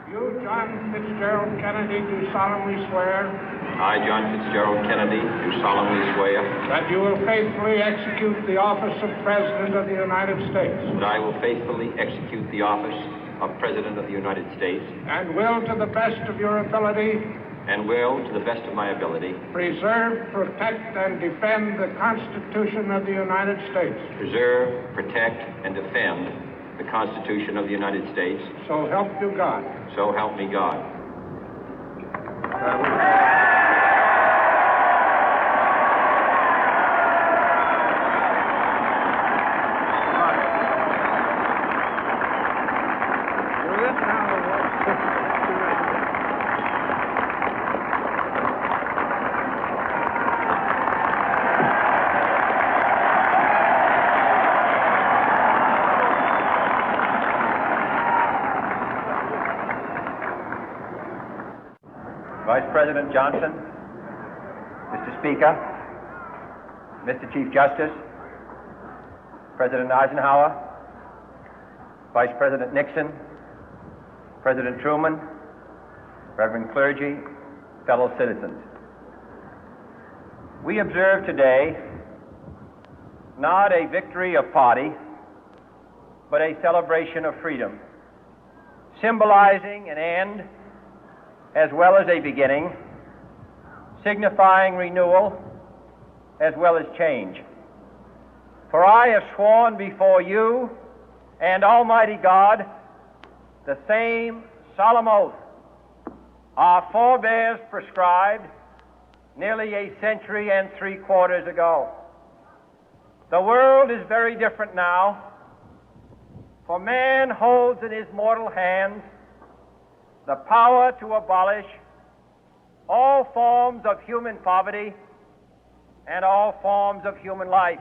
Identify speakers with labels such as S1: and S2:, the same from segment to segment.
S1: You, John Fitzgerald Kennedy, do solemnly swear.
S2: I, John Fitzgerald Kennedy, do solemnly swear.
S1: That you will faithfully execute the office of President of the United States.
S2: That I will faithfully execute the office of President of the United States.
S1: And will, to the best of your ability.
S2: And will, to the best of my ability.
S1: Preserve, protect, and defend the Constitution of the United States.
S2: Preserve, protect, and defend the Constitution of the United States.
S1: So help you God.
S2: So help me God.
S3: Vice President Johnson, Mr. Speaker, Mr. Chief Justice, President Eisenhower, Vice President Nixon, President Truman, Reverend clergy, fellow citizens. We observe today not a victory of party, but a celebration of freedom, symbolizing an end as well as a beginning, signifying renewal as well as change. For I have sworn before you and Almighty God the same solemn oath our forebears prescribed nearly a century and 3/4 ago. The world is very different now, for man holds in his mortal hands the power to abolish all forms of human poverty and all forms of human life.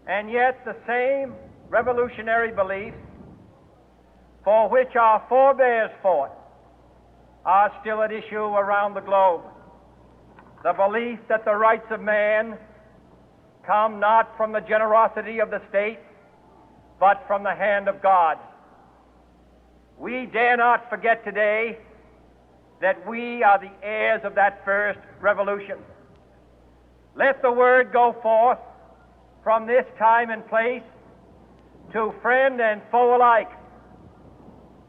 S3: And yet the same revolutionary beliefs for which our forebears fought are still at issue around the globe. The belief that the rights of man come not from the generosity of the state, but from the hand of God. We dare not forget today that we are the heirs of that first revolution. Let the word go forth from this time and place to friend and foe alike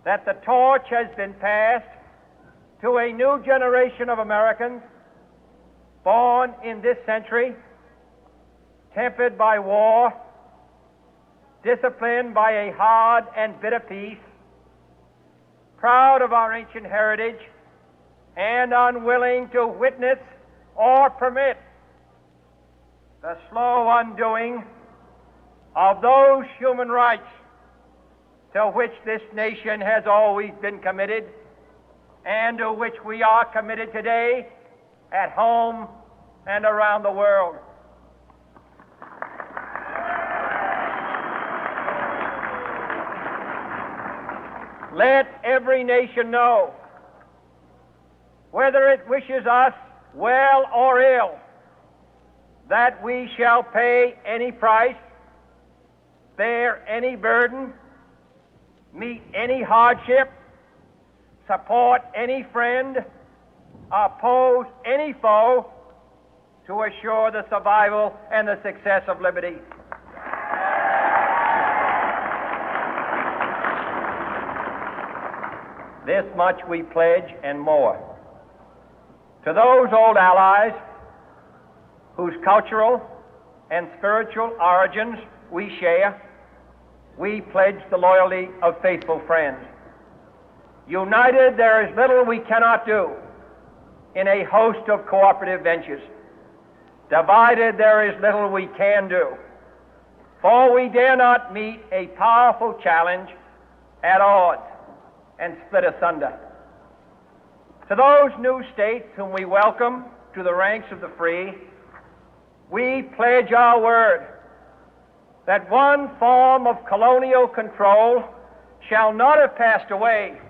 S3: that the torch has been passed to a new generation of Americans born in this century, tempered by war, disciplined by a hard and bitter peace, proud of our ancient heritage, and unwilling to witness or permit the slow undoing of those human rights to which this nation has always been committed and to which we are committed today at home and around the world. Let every nation know, whether it wishes us well or ill, that we shall pay any price, bear any burden, meet any hardship, support any friend, oppose any foe to assure the survival and the success of liberty. This much we pledge and more. To those old allies whose cultural and spiritual origins we share, we pledge the loyalty of faithful friends. United, there is little we cannot do in a host of cooperative ventures. Divided, there is little we can do, for we dare not meet a powerful challenge at odds and split asunder. To those new states whom we welcome to the ranks of the free, we pledge our word that one form of colonial control shall not have passed away,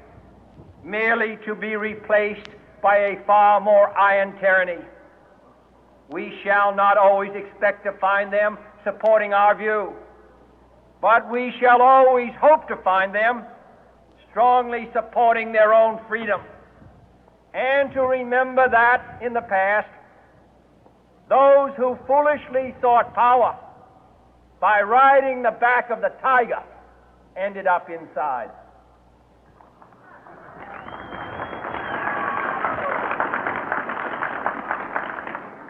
S3: merely to be replaced by a far more iron tyranny. We shall not always expect to find them supporting our view, but we shall always hope to find them strongly supporting their own freedom, and to remember that in the past, those who foolishly sought power by riding the back of the tiger ended up inside.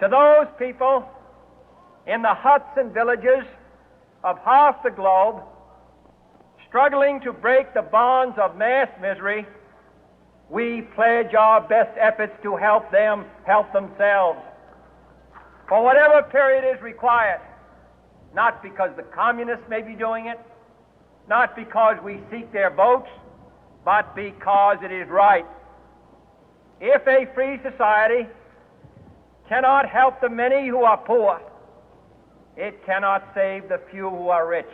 S3: To those people in the huts and villages of half the globe struggling to break the bonds of mass misery, we pledge our best efforts to help them help themselves for whatever period is required, not because the communists may be doing it, not because we seek their votes, but because it is right. If a free society cannot help the many who are poor, it cannot save the few who are rich.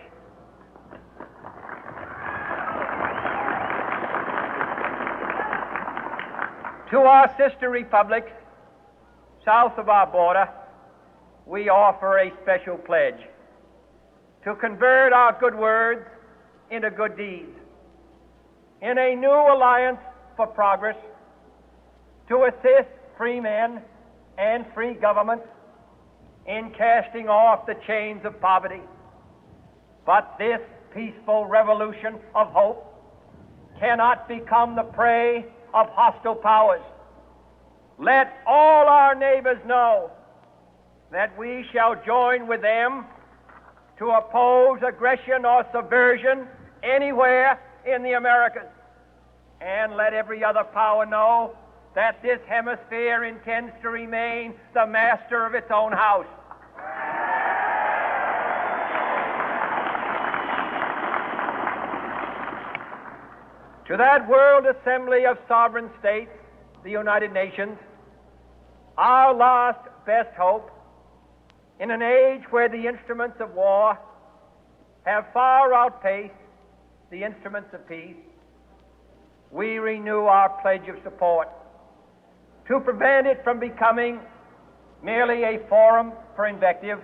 S3: To our sister republics south of our border, we offer a special pledge to convert our good words into good deeds, in a new alliance for progress, to assist free men and free governments in casting off the chains of poverty. But this peaceful revolution of hope cannot become the prey of hostile powers. Let all our neighbors know that we shall join with them to oppose aggression or subversion anywhere in the Americas. And let every other power know that this hemisphere intends to remain the master of its own house. To that World Assembly of Sovereign States, the United Nations, our last best hope, in an age where the instruments of war have far outpaced the instruments of peace, we renew our pledge of support to prevent it from becoming merely a forum for invective,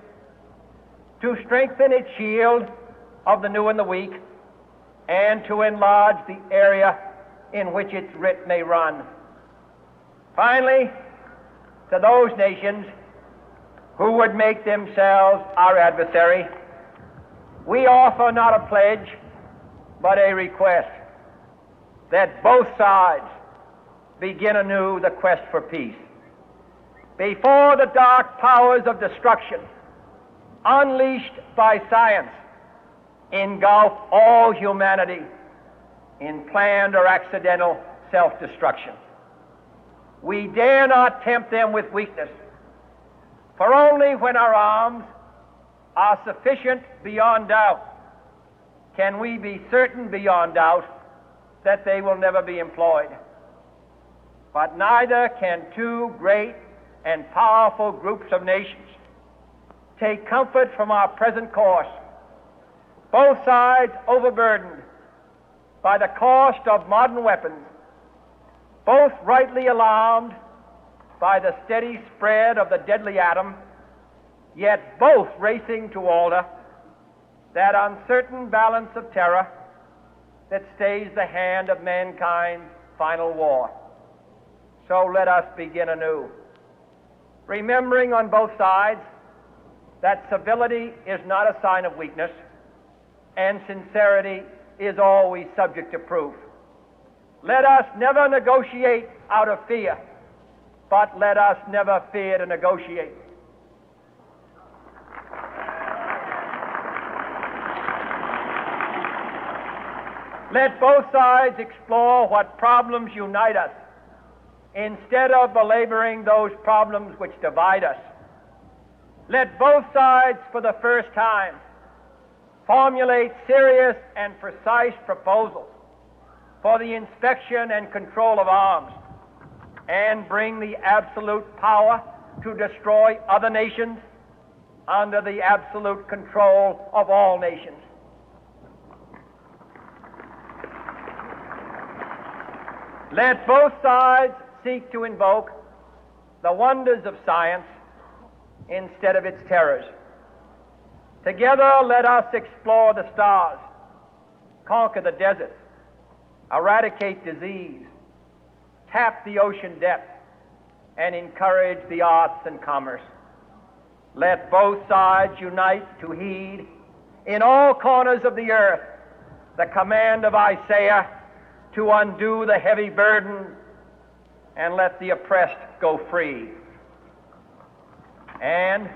S3: to strengthen its shield of the new and the weak, and to enlarge the area in which its writ may run. Finally, to those nations who would make themselves our adversary, we offer not a pledge, but a request that both sides begin anew the quest for peace. Before the dark powers of destruction, unleashed by science, engulf all humanity in planned or accidental self-destruction, we dare not tempt them with weakness, for only when our arms are sufficient beyond doubt can we be certain beyond doubt that they will never be employed. But neither can two great and powerful groups of nations take comfort from our present course, both sides overburdened by the cost of modern weapons, both rightly alarmed by the steady spread of the deadly atom, yet both racing to alter that uncertain balance of terror that stays the hand of mankind's final war. So let us begin anew, remembering on both sides that civility is not a sign of weakness, and sincerity is always subject to proof. Let us never negotiate out of fear, but let us never fear to negotiate. Let both sides explore what problems unite us, instead of belaboring those problems which divide us. Let both sides, for the first time, formulate serious and precise proposals for the inspection and control of arms, and bring the absolute power to destroy other nations under the absolute control of all nations. Let both sides seek to invoke the wonders of science instead of its terrors. Together, let us explore the stars, conquer the deserts, eradicate disease, tap the ocean depth, and encourage the arts and commerce. Let both sides unite to heed in all corners of the earth the command of Isaiah to undo the heavy burden and let the oppressed go free. And